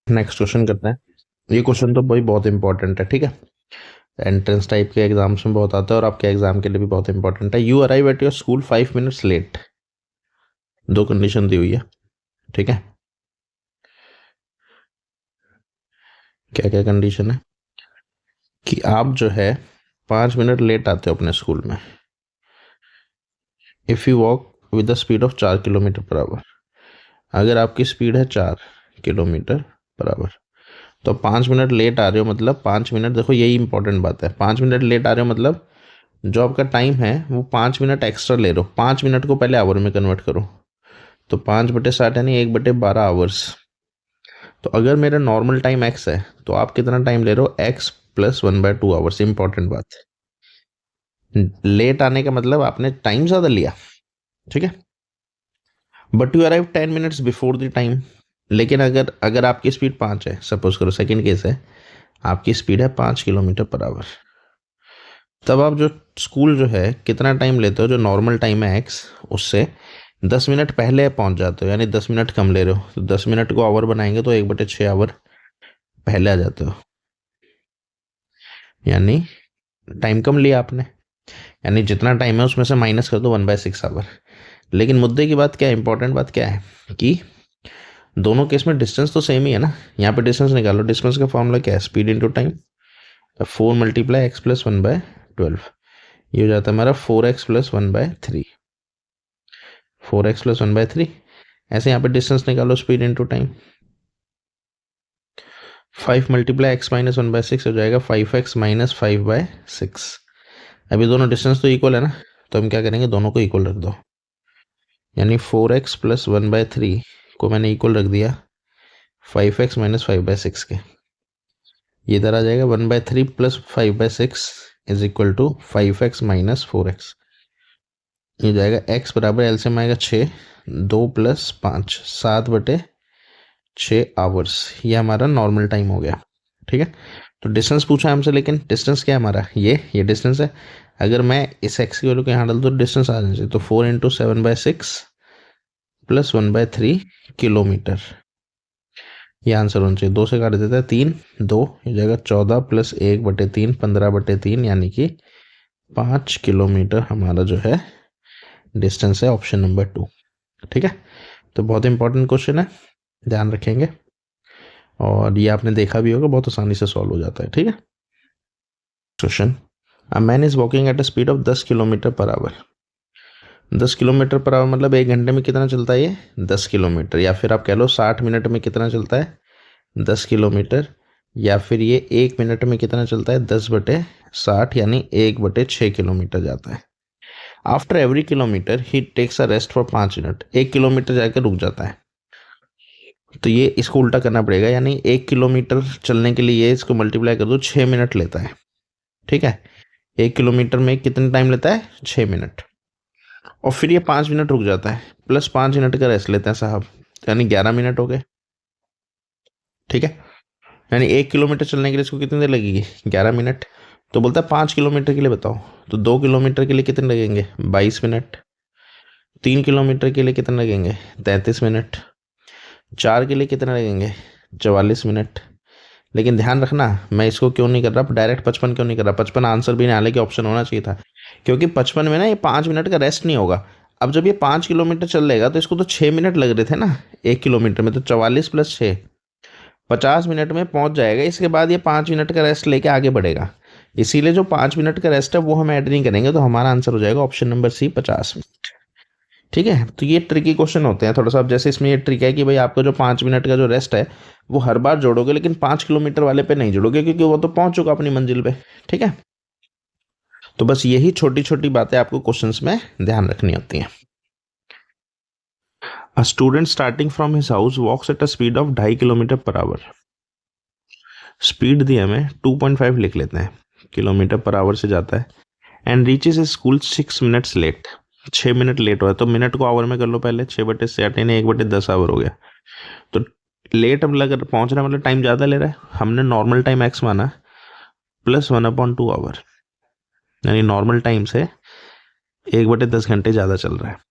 Next question करते हैं। ये क्वेश्चन तो भाई बहुत इंपॉर्टेंट है, ठीक है। एंट्रेंस टाइप के एग्जाम्स में बहुत आता है और आपके एग्जाम के लिए भी बहुत इंपॉर्टेंट है। You arrive at your school 5 minutes late. दो कंडीशन दी हुई है, ठीक है। क्या क्या कंडीशन है कि आप जो है 5 मिनट लेट आते हो अपने स्कूल में if you walk with the speed of 4 kilometre per our. अगर आपकी स्पीड है 4 किलोमीटर पर आवर तो 5 मिनट लेट आ रहे हो, मतलब 5 मिनट, देखो यही इंपॉर्टेंट बात है। 5 मिनट लेट आ रहे हो मतलब जो आपका टाइम है वो 5 मिनट एक्स्ट्रा ले रहे हो। 5 मिनट को पहले आवर में कन्वर्ट करो तो 5/60 यानी 1/12 आवर्स। तो अगर मेरा नॉर्मल टाइम एक्स है तो आप कितना टाइम ले रहे हो, एक्स प्लस 1/2 आवर्स। इंपॉर्टेंट बात है, लेट आने का मतलब आपने टाइम ज़्यादा लिया, ठीक है। But you arrive 10 minutes before the time. लेकिन अगर अगर आपकी स्पीड 5 है, सपोज करो सेकेंड केस है, आपकी स्पीड है 5 किलोमीटर पर आवर, तब आप जो स्कूल जो है कितना टाइम लेते हो, जो नॉर्मल टाइम है एक्स उससे 10 मिनट पहले पहुंच जाते हो, यानी 10 मिनट कम ले रहे हो। तो 10 मिनट को आवर बनाएंगे तो 1/6 आवर पहले आ जाते हो, यानी टाइम कम लिया आपने। यानी जितना टाइम है उसमें से माइनस कर दो 1/6 आवर। लेकिन मुद्दे की बात क्या है, इंपॉर्टेंट बात क्या है कि दोनों केस में डिस्टेंस तो सेम ही है ना। यहाँ पे डिस्टेंस निकालो, डिस्टेंस का फॉर्मूला क्या है, स्पीड इंटू टाइम। 4 × x + 1/12, ये हो जाता है हमारा 4x + 1/3। 4x + 1/3। ऐसे यहाँ पे डिस्टेंस निकालो, स्पीड इंटू टाइम। 5 × x - 1/6 हो जाएगा 5x - 5/6। अभी दोनों डिस्टेंस तो इक्वल है ना, तो हम क्या करेंगे, दोनों को इक्वल रख दो। यानी 4x + 1/3 को मैंने इक्वल रख दिया 5x - 5/6 के। ये इधर आ जाएगा 1/3 + 5/6 is equal to 5x - 4x। ये जाएगा x बराबर एलसीएम आएगा 6, 2 + 5 7/6 आवर्स। ये हमारा नॉर्मल टाइम हो गया, ठीक है। तो डिस्टेंस पूछा हमसे, लेकिन डिस्टेंस क्या है हमारा, ये डिस्टेंस है। अगर मैं इस x की वैल्यू को यहाँ डाल दूँ तो डिस्टेंस आ जाए, तो 4 × 7/6 + 1/3 किलोमीटर। ये आंसर होना चाहिए। 2 से काट देता है 3, 2 हो जाएगा 14 + 1/3 15/3, यानी कि 5 किलोमीटर हमारा जो है डिस्टेंस है, ऑप्शन नंबर 2, ठीक है। तो बहुत इंपॉर्टेंट क्वेश्चन है, ध्यान रखेंगे। और ये आपने देखा भी होगा, बहुत आसानी से सॉल्व हो जाता है, ठीक है। Question, a man is walking eight a speed of 10 kilometre per our. 10 kilometre per our मतलब 1 घंटे में कितना चलता है ये, 10 किलोमीटर। या फिर आप कह लो 60 मिनट में कितना चलता है, 10 किलोमीटर। या फिर ये 1 मिनट में कितना चलता है, 10/60, यानी 1/6 किलोमीटर जाता है। After every kilometre he takes a rest for 5 minute. 1 kilometre जाकर रुक जाता है। तो ये इसको उल्टा करना पड़ेगा, यानी 1 किलोमीटर चलने के लिए इसको मल्टीप्लाई कर दो, 6 मिनट लेता है, ठीक है। 1 किलोमीटर में कितना टाइम लेता है, 6 मिनट। और फिर ये 5 मिनट रुक जाता है, प्लस 5 मिनट का रेस्ट लेते हैं साहब, यानी 11 मिनट हो गए, ठीक है। यानी 1 किलोमीटर चलने के लिए इसको कितनी देर लगेगी, 11 मिनट। तो बोलता है 5 किलोमीटर के लिए बताओ, तो 2 किलोमीटर के लिए कितने लगेंगे, 22 मिनट। 3 किलोमीटर के लिए कितने लगेंगे, 33 मिनट। 4 के लिए कितने लगेंगे, 44 मिनट। लेकिन ध्यान रखना, मैं इसको क्यों नहीं कर रहा डायरेक्ट 55 क्यों नहीं कर रहा, 55 आंसर भी नहीं, हालांकि ऑप्शन होना चाहिए था, क्योंकि 55 में ना ये 5 मिनट का रेस्ट नहीं होगा। अब जब ये 5 किलोमीटर चल लेगा तो इसको तो 6 मिनट लग रहे थे ना 1 किलोमीटर में, तो 44 + 6 50 मिनट में पहुंच जाएगा। इसके बाद ये 5 मिनट का रेस्ट लेके आगे बढ़ेगा, इसीलिए जो 5 मिनट का रेस्ट है वो हम ऐड नहीं करेंगे। तो हमारा आंसर हो जाएगा ऑप्शन नंबर सी, 50 मिनट, ठीक है। तो ये ट्रिकी क्वेश्चन होते हैं थोड़ा सा। अब जैसे इसमें ये ट्रिक है कि भाई आपका जो 5 मिनट का जो रेस्ट है वो हर बार जोड़ोगे, लेकिन 5 किलोमीटर वाले पे नहीं जोड़ोगे, क्योंकि वो तो पहुंच चुका अपनी मंजिल पे, ठीक है। तो बस यही छोटी छोटी बातें आपको क्वेश्चंस में ध्यान रखनी होती हैं। A student starting from his house walks at a speed of 2.5 kilometre per hour. Speed दी हमें 2.5 लिख लेते हैं, किलोमीटर पर आवर से जाता है। And reaches school 6 minutes late, 6 minute late हुआ है। तो मिनट को आवर में कर लो पहले, 6/8 यानी 1/10 आवर हो गया। तो लेट अब लग पहुंच रहा है मतलब टाइम ज़्यादा ले रहा है। हमने नॉर्मल टाइम एक्स माना प्लस 1/2 आवर, यानी नॉर्मल टाइम से 1/10 घंटे ज़्यादा चल रहा है।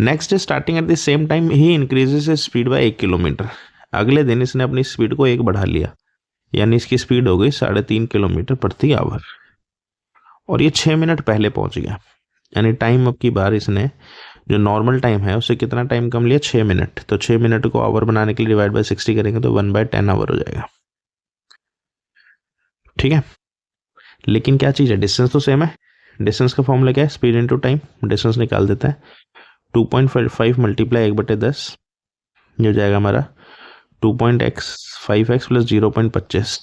Next day starting at the same time he increases speed bye 1 kilometre. अगले दिन इसने अपनी स्पीड को 1 बढ़ा लिया, यानी इसकी स्पीड हो गई 3.5 किलोमीटर प्रति आवर, और ये 6 मिनट पहले पहुंच गया। यानी टाइम अब की बार इसने जो नॉर्मल टाइम है उससे कितना टाइम कम लिया, 6 मिनट। तो 6 मिनट को आवर बनाने के लिए डिवाइड बाय 60 करेंगे तो 1/10 आवर हो जाएगा। ठीक है, लेकिन क्या चीज़ है, डिस्टेंस तो सेम है। डिस्टेंस का फॉर्मूला क्या है, स्पीड इंटू टाइम। डिस्टेंस निकाल देते हैं, 2.5 मल्टीप्लाई 1/10, ये हो जाएगा हमारा 2.5x प्लस 0.25।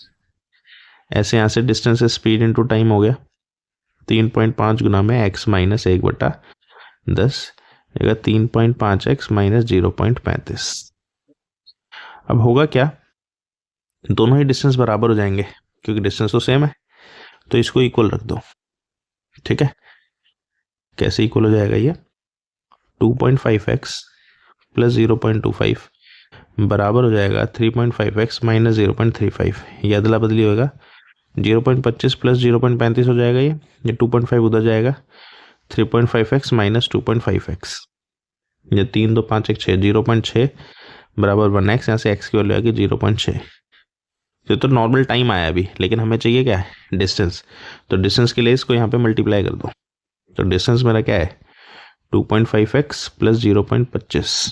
ऐसे यहाँ से डिस्टेंस से स्पीड इंटू टाइम हो गया 3.5 गुना में x माइनस 1/10, जाएगा 3.5x माइनस 0.35। अब होगा क्या, दोनों ही डिस्टेंस बराबर हो जाएंगे क्योंकि डिस्टेंस तो सेम है, तो इसको इक्वल रख दो। ठीक है, कैसे इक्वल हो जाएगा ये, 2.5x प्लस 0.25 बराबर हो जाएगा 3.5x माइनस 0.35। ये अदला बदली होगा, 0.25 प्लस 0.35 हो जाएगा, ये 2.5 उधर जाएगा, 3.5x माइनस 2.5x, ये 3 2 5 1 6, 0.6 बराबर 1x। यहाँ से x की वैल्यू आएगी 0.6। तो नॉर्मल टाइम आया अभी, लेकिन हमें चाहिए क्या है, डिस्टेंस। तो डिस्टेंस के लिए इसको यहाँ पे मल्टीप्लाई कर दो। तो डिस्टेंस मेरा क्या है, 2.5x प्लस 0.25।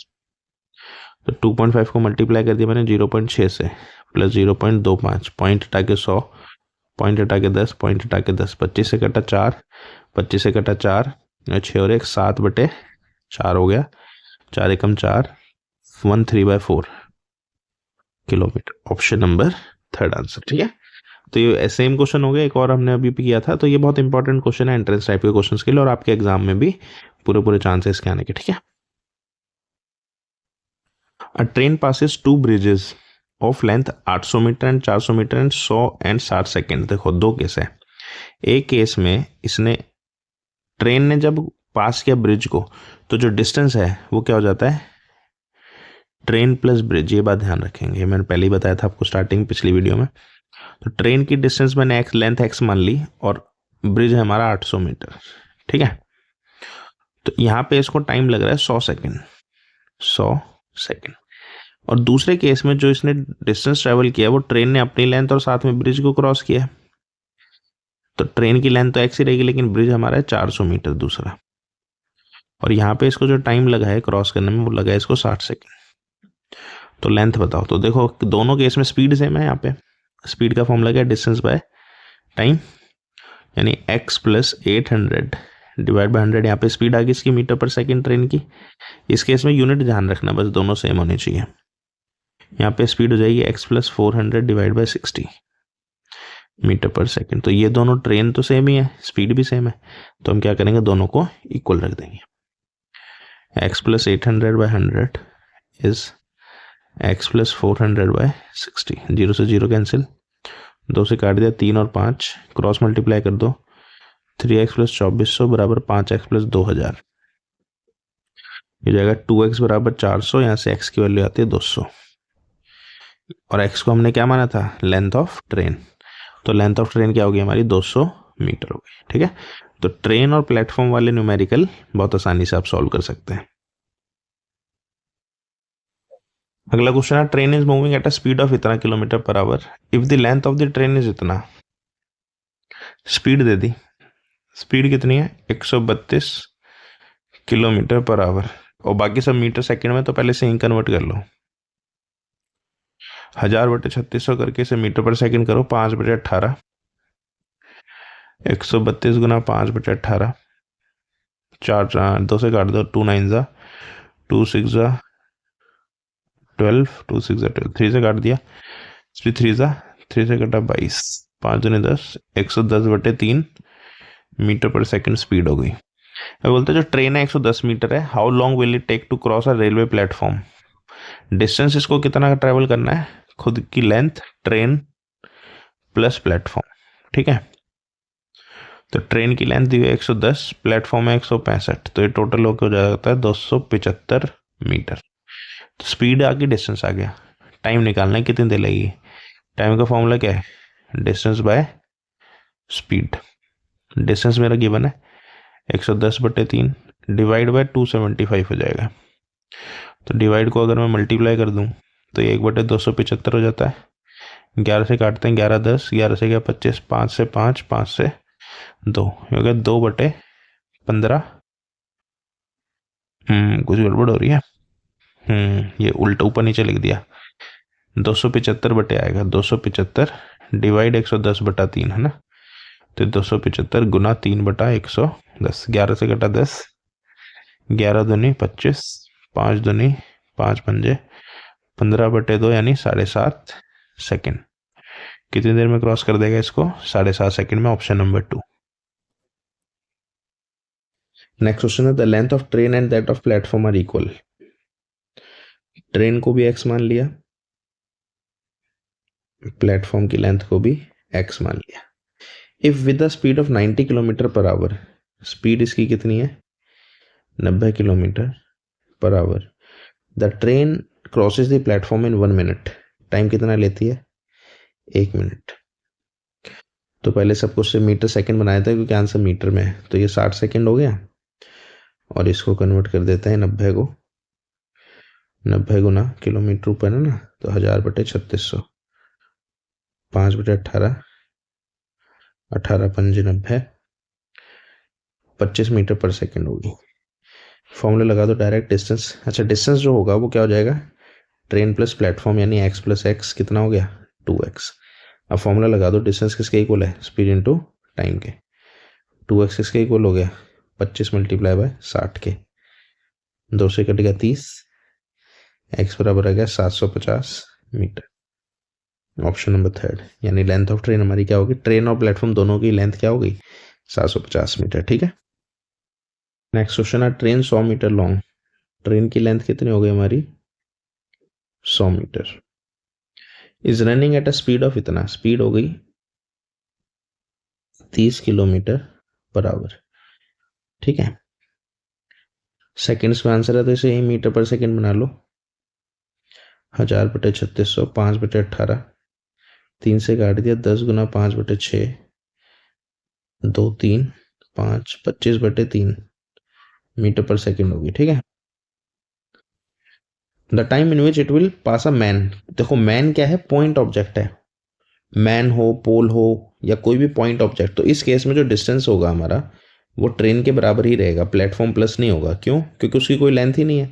तो 2.5 को मल्टीप्लाई कर दिया मैंने 0.6 से, प्लस 0.25, पॉइंट हटा के 100, पॉइंट हटा के 10, पॉइंट हटा के 10, 25 से कटा 4, 25 से कटा 4, 6 और 1 7/4 हो गया, 4 एकम 4, 1/3/4 kilometre. Option number third answer. ठीक है, तो ये सेम क्वेश्चन हो गया, एक और हमने अभी भी किया था। तो ये बहुत इंपॉर्टेंट क्वेश्चन है एंट्रेंस टाइप के क्वेश्चन के लिए, और आपके एग्जाम में भी पूरे चांसेस के आने के। ठीक है, a train passes 2 bridges of length 800 metre and 400 metre and 100 and 60 second. देखो दो केस है, एक केस में इसने ट्रेन ने जब पास किया ब्रिज को तो जो डिस्टेंस है वो क्या हो जाता है, ट्रेन प्लस ब्रिज। ये बात ध्यान रखेंगे, मैंने पहले ही बताया था आपको स्टार्टिंग पिछली वीडियो में। तो ट्रेन की डिस्टेंस मैंने एक्स लेंथ एक्स मान ली और ब्रिज है हमारा 800 मीटर। ठीक है, तो यहाँ पे इसको टाइम लग रहा है 100 सेकेंड, 100 सेकेंड। और दूसरे केस में जो इसने डिस्टेंस ट्रेवल किया वो ट्रेन ने अपनी लेंथ और साथ में ब्रिज को क्रॉस किया, तो ट्रेन की लेंथ तो एक्स ही रहेगी, लेकिन ब्रिज हमारा है 400 मीटर दूसरा, और यहाँ पे इसको जो टाइम लगा है क्रॉस करने में वो लगा है इसको 60 सेकेंड। तो लेंथ बताओ। तो देखो दोनों केस में स्पीड सेम है, यहाँ पे स्पीड का फॉर्मूला क्या है, डिस्टेंस बाय टाइम, यानी x प्लस 800 डिवाइड बाय 100। यहाँ पे स्पीड आ गई इसकी मीटर पर सेकेंड ट्रेन की। इस केस में यूनिट ध्यान रखना, बस दोनों सेम होने चाहिए। यहाँ पे स्पीड हो जाएगी x plus 400 divide by 60 metre per second. तो ये दोनों ट्रेन तो सेम ही है, स्पीड भी सेम है, तो हम क्या करेंगे, दोनों को इक्वल रख देंगे। x plus 800 by 100 is x plus 400 by 60। 0 से 0 कैंसिल, 2 से काट दिया, 3 और 5 क्रॉस मल्टीप्लाई कर दो, 3x प्लस 2400 बराबर 5x प्लस 2000, ये जाएगा 2x बराबर 400। यहाँ से x की वैल्यू आती है 200, और x को हमने क्या माना था, लेंथ ऑफ ट्रेन। तो लेंथ ऑफ ट्रेन क्या होगी हमारी, 200 मीटर होगी। ठीक है, तो ट्रेन और प्लेटफॉर्म वाले न्यूमेरिकल बहुत आसानी से आप सॉल्व कर सकते हैं। अगला क्वेश्चन है, train is moving at a speed of इतना kilometre per hour if the length of the train is इतना। स्पीड दे दी, स्पीड कितनी है, 132 किलोमीटर पर आवर, और बाकी सब मीटर सेकंड में, तो पहले से ही कन्वर्ट कर लो। 1000/3600 करके इसे मीटर पर सेकंड करो, 5/18, 132 गुना 5/18, 4 2 से काट दो, 2 9 जा 2 6 जा 12, 2 6 जा 12, 3 से काट दिया, 3 जा 3 से कटा 22, 5 दूनी 10, 110/3 मीटर पर सेकंड स्पीड हो गई। अब बोलते हैं जो ट्रेन है 110 मीटर है, how long will it take to cross a railway platform. Distance इसको कितना ट्रेवल करना है, खुद की लेंथ, ट्रेन प्लस प्लेटफॉर्म। ठीक है, तो ट्रेन की लेंथ दी है 110, प्लेटफॉर्म है 165, तो ये टोटल होकर हो जाता है 275 मीटर। तो स्पीड आ गई, डिस्टेंस आ गया, टाइम निकालना है कितनी देर लगेगी। टाइम का फॉर्मूला क्या है, डिस्टेंस बाय स्पीड। डिस्टेंस मेरा गिवन है 110/3 डिवाइड बाय 275 हो जाएगा। तो डिवाइड को अगर मैं मल्टीप्लाई कर दूं तो ये 1/275 हो जाता है। 11 से काटते हैं, 11 10, 11 से 25, 5 से 5, 5 से 2, हो गया 2/15। कुछ गड़बड़ हो रही है। ये उल्टा ऊपर नीचे लिख दिया। 275 बटे आएगा 275 डिवाइड 110/3 है ना। तो 275 गुना 3/110। 11 से कटा 10, 11 दूनी 25, 5 दूनी 5 पंजे 15/2 यानी 7.5 सेकेंड। कितनी देर में क्रॉस कर देगा इसको? 7.5 सेकेंड में, ऑप्शन नंबर 2। नेक्स्ट क्वेश्चन है the length of train and that of platform are equal. Train को भी x मान लिया, प्लेटफॉर्म की लेंथ को भी x मान लिया। If with the speed of 90 kilometre per hour, speed इसकी कितनी है? 90 kilometre per our. The train crosses the platform in 1 minute. Time कितना लेती है? 1 मिनट। तो पहले सब कुछ से मीटर सेकंड बनाया था क्योंकि आंसर मीटर में है, तो ये 60 सेकंड हो गया। और इसको कन्वर्ट कर देते हैं 90 को, 90 गुना किलोमीटर ऊपर है ना, तो 1000/3600, 5/18, 18 पंजे 90, 25 मीटर पर सेकंड होगी। फॉर्मूला लगा दो डायरेक्ट। डिस्टेंस, अच्छा डिस्टेंस जो होगा वो क्या हो जाएगा? ट्रेन प्लस प्लेटफॉर्म यानी x प्लस x कितना हो गया? 2x। अब फॉर्मूला लगा दो, डिस्टेंस किसके इक्वल है? स्पीड इंटू टाइम के। 2x किसके इक्वल हो गया? 25 मल्टीप्लाई बाय 60 के। 2 से कट गया 30, x बराबर आ गया 750 मीटर। ऑप्शन नंबर 3, यानी लेंथ ऑफ ट्रेन हमारी क्या होगी? ट्रेन और प्लेटफॉर्म दोनों की लेंथ क्या होगी? 750 मीटर। ठीक है। नेक्स्ट क्वेश्चन है ट्रेन 100 मीटर लॉन्ग। ट्रेन की लेंथ कितनी हो गई हमारी? 100 metre. Is running at a speed of इतना, स्पीड हो गई 30 किलोमीटर पर आवर। ठीक है। सेकेंड्स में आंसर है तो इसे मीटर पर सेकेंड बना लो। 1000/3600, 5/18, 3 से काट दिया, 10 गुना 5/6, 2 3 5, 25/3 मीटर पर सेकेंड होगी। ठीक है। The time in which it will pass a man. देखो मैन क्या है? पॉइंट ऑब्जेक्ट है। मैन हो, पोल हो, या कोई भी पॉइंट ऑब्जेक्ट, तो इस केस में जो डिस्टेंस होगा हमारा वो ट्रेन के बराबर ही रहेगा, प्लेटफॉर्म प्लस नहीं होगा। क्यों? क्योंकि उसकी कोई लेंथ ही नहीं है,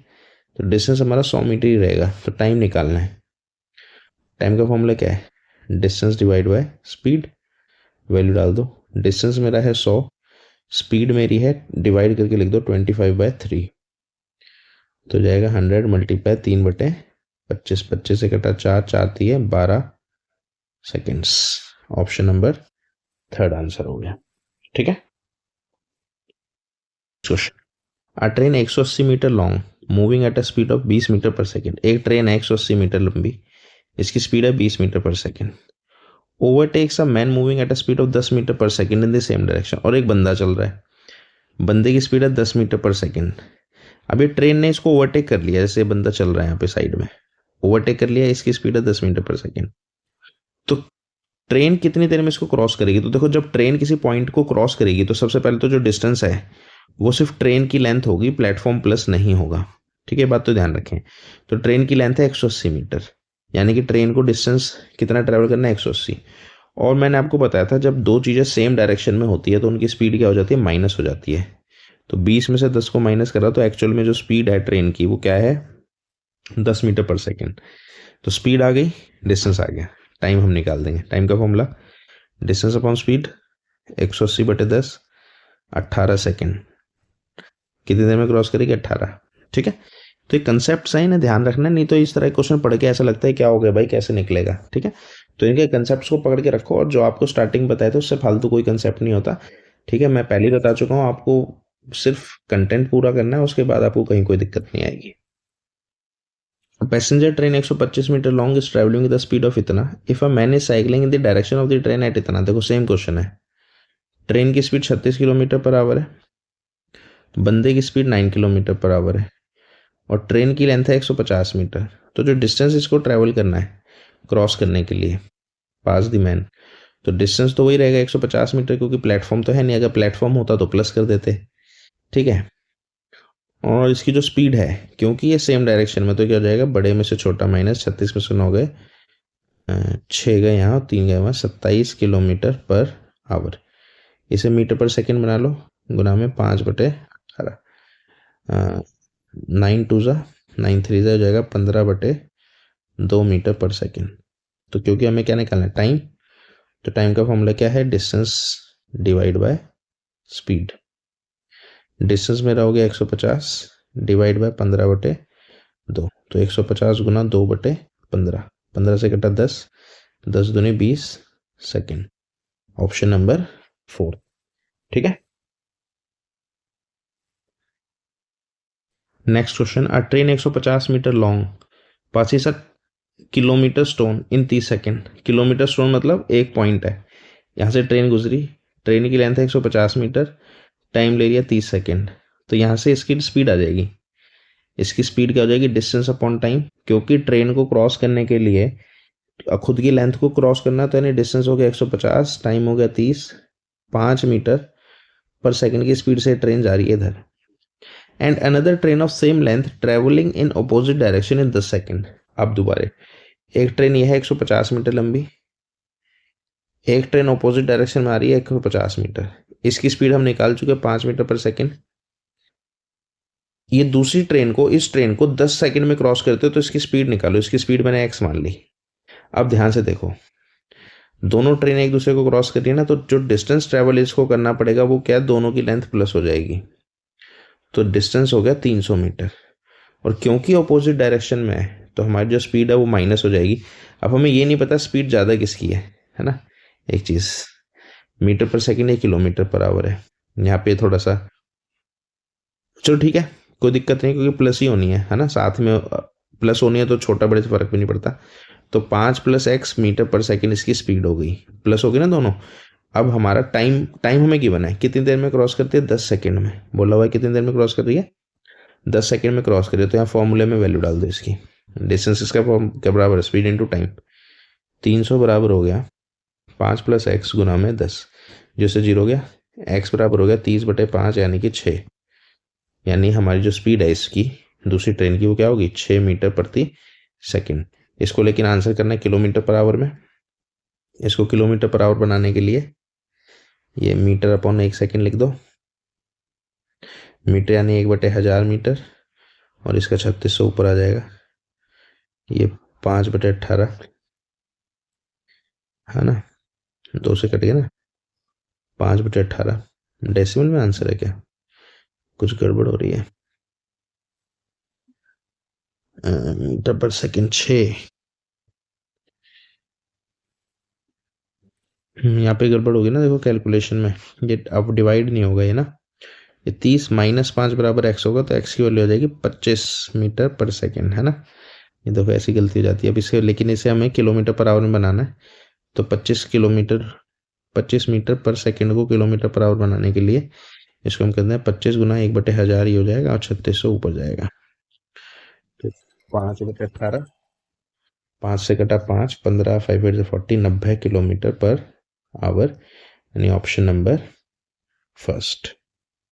तो डिस्टेंस हमारा 100 मीटर ही रहेगा। तो टाइम निकालना है। टाइम का फॉर्मूला क्या है? Distance divide by speed. Value डाल दो। डिस्टेंस मेरा है 100, स्पीड मेरी है, डिवाइड करके लिख दो 25/3, तो जाएगा 100 मल्टीप्लाई 3/25, 25 से कटा 4, 4 दिए 12 सेकेंड्स। ऑप्शन नंबर 3 आंसर हो गया। ठीक है। Question, a train 180 metre long moving at a speed of 20 metre per second. एक ट्रेन है 180 मीटर लंबी, इसकी स्पीड है 20 metre per second. Overtakes a man moving at a speed of 10 metre per second in the same direction. और एक बंदा चल रहा है, बंदे की स्पीड है 10 मीटर पर सेकेंड। अब ये ट्रेन ने इसको ओवरटेक कर लिया, जैसे बंदा चल रहा है यहाँ पे साइड में, ओवरटेक कर लिया, इसकी स्पीड है 10 मीटर पर सेकेंड। तो ट्रेन कितनी देर में इसको क्रॉस करेगी? तो देखो जब ट्रेन किसी पॉइंट को क्रॉस करेगी तो सबसे पहले तो जो डिस्टेंस है वो सिर्फ ट्रेन की लेंथ होगी, प्लेटफॉर्म प्लस नहीं होगा। ठीक है, बात तो ध्यान रखें। तो ट्रेन की लेंथ है 180 मीटर, यानी कि ट्रेन को डिस्टेंस कितना ट्रेवल करना है? 180। और मैंने आपको बताया था जब दो चीज़ें सेम डायरेक्शन में होती है तो उनकी स्पीड क्या हो जाती है? माइनस हो जाती है। तो 20 में से 10 को माइनस करा तो एक्चुअल में जो स्पीड है ट्रेन की वो क्या है? 10 मीटर पर सेकेंड। तो स्पीड आ गई, डिस्टेंस आ गया, टाइम हम निकाल देंगे। टाइम का formula distance upon speed, 180/10, 18 second. कितनी देर में क्रॉस करेगी? 18। ठीक है। तो ये कंसेप्ट है ना, ध्यान रखना, नहीं तो इस तरह क्वेश्चन पढ़ के ऐसा लगता है क्या हो गया भाई, कैसे निकलेगा। ठीक है। तो इनके कंसेप्ट को पकड़ के रखो, और जो आपको स्टार्टिंग बताया था उससे फालतू कोई कंसेप्ट नहीं होता। ठीक है, मैं पहले ही बता चुका हूँ, आपको सिर्फ कंटेंट पूरा करना है, उसके बाद आपको कहीं कोई दिक्कत नहीं आएगी। Passenger train 125 metre long is travelling with the speed of इतना, if a man is cycling in the direction of the train at इतना। देखो सेम क्वेश्चन है, ट्रेन की स्पीड 36 किलोमीटर पर आवर है, बंदे की स्पीड 9 किलोमीटर पर आवर है, और ट्रेन की लेंथ है 150 मीटर। तो जो डिस्टेंस इसको ट्रेवल करना है क्रॉस करने के लिए, पास द मैन, तो डिस्टेंस तो वही रहेगा 150 मीटर, क्योंकि प्लेटफॉर्म तो है नहीं। अगर प्लेटफॉर्म होता तो प्लस कर देते। ठीक है। और इसकी जो स्पीड है, क्योंकि ये सेम डायरेक्शन में, तो क्या हो जाएगा, बड़े में से छोटा माइनस 36 में से 9 गए, 6 गए यहाँ और 3 गए वहाँ, 27 किलोमीटर पर आवर। इसे मीटर पर सेकंड बना लो, गुना में 5/18, 9 2 9 3 हो जाएगा 15/2 मीटर पर सेकंड। तो क्योंकि हमें क्या निकालना है, टाइम, तो टाइम का फॉर्मूला क्या है, distance divide by speed. Distance मेरा हो गया 150 डिवाइड बाय 15/2, तो 150 गुना 2/15, 15 से कटा 10, 10 दूनी 20 सेकेंड। ऑप्शन नंबर 4, ठीक है। Next question, a train 150 metre long passes a kilometre stone in 30 second. Kilometre stone मतलब एक पॉइंट है, यहाँ से ट्रेन गुजरी, ट्रेन की लेंथ है 150 मीटर, टाइम ले लिया 30 सेकेंड, तो यहाँ से इसकी स्पीड आ जाएगी। इसकी स्पीड क्या हो जाएगी, डिस्टेंस अपॉन टाइम, क्योंकि ट्रेन को क्रॉस करने के लिए खुद की लेंथ को क्रॉस करना, तो यानी डिस्टेंस हो गया 150, टाइम हो गया 30, 5 मीटर पर सेकंड की स्पीड से ट्रेन जा रही है इधर। And another train of same length travelling in opposite direction in 10 second. अब दोबारा एक ट्रेन यह है 150 मीटर लंबी, एक ट्रेन अपोजिट डायरेक्शन में आ रही है 150 मीटर, इसकी स्पीड हम निकाल चुके 5 मीटर पर सेकेंड। ये दूसरी ट्रेन को, इस ट्रेन को 10 सेकंड में क्रॉस करते हो, तो इसकी स्पीड निकालो। इसकी स्पीड मैंने x मान ली। अब ध्यान से देखो, दोनों ट्रेन एक दूसरे को क्रॉस कर रही है ना, तो जो डिस्टेंस ट्रेवल इसको करना पड़ेगा वो क्या है, दोनों की लेंथ प्लस हो जाएगी, तो डिस्टेंस हो गया 300 मीटर। और क्योंकि अपोजिट डायरेक्शन में है, तो हमारी जो स्पीड है वो माइनस हो जाएगी। अब हमें ये नहीं पता स्पीड ज़्यादा किसकी है ना, एक चीज़, मीटर पर सेकेंड या किलोमीटर पर आवर है, यहाँ पे थोड़ा सा, चलो ठीक है, कोई दिक्कत नहीं, क्योंकि प्लस ही होनी है ना, साथ में प्लस होनी है तो छोटा बड़े से फर्क भी नहीं पड़ता। तो 5 + x मीटर पर सेकेंड इसकी स्पीड हो गई, प्लस हो गई ना दोनों। अब हमारा टाइम, टाइम हमें गिवन है, कितनी देर में क्रॉस करती है, 10 सेकेंड में, बोला हुआ है कितनी देर में क्रॉस कर रही है, 10 सेकेंड में क्रॉस कर रही है। तो यहाँ फॉर्मूले में वैल्यू डाल दो इसकी, डिस्टेंस इसका फॉर्म क्या बराबर है, स्पीड इंटू टाइम, 300 बराबर हो गया 5 + x गुना में 10, जिससे 0 हो गया, x बराबर हो गया 30/5 यानी कि 6, यानी हमारी जो स्पीड है इसकी दूसरी ट्रेन की वो क्या होगी, 6 मीटर प्रति सेकेंड। इसको लेकिन आंसर करना है किलोमीटर पर आवर में, इसको किलोमीटर पर आवर बनाने के लिए ये मीटर अपॉन 1 सेकेंड लिख दो, मीटर यानी 1/1000 मीटर, और इसका 3600 ऊपर आ जाएगा, ये 5/18 है ना, 2 से कट गया ना, 5/18 डेसिमल में आंसर है क्या, कुछ गड़बड़ हो रही है, मीटर पर सेकेंड 6, यहाँ पे गड़बड़ होगी ना, देखो कैलकुलेशन में ये अब डिवाइड नहीं होगा ये ना, ये 30 - 5 बराबर x होगा, तो x की वैल्यू हो जाएगी 25 मीटर पर सेकेंड, है ना। ये देखो ऐसी गलती हो जाती है अब इसे, लेकिन इसे हमें किलोमीटर पर आवर में बनाना है, तो 25 मीटर पर सेकेंड को किलोमीटर पर आवर बनाने के लिए इसको हम कहते हैं 25 गुना 1/1000 ही हो जाएगा, और 3600 ऊपर जाएगा, तो 5/18, 5 से कटा 5, 15, 5 8 40, 90 किलोमीटर पर आवर, यानी ऑप्शन नंबर फर्स्ट।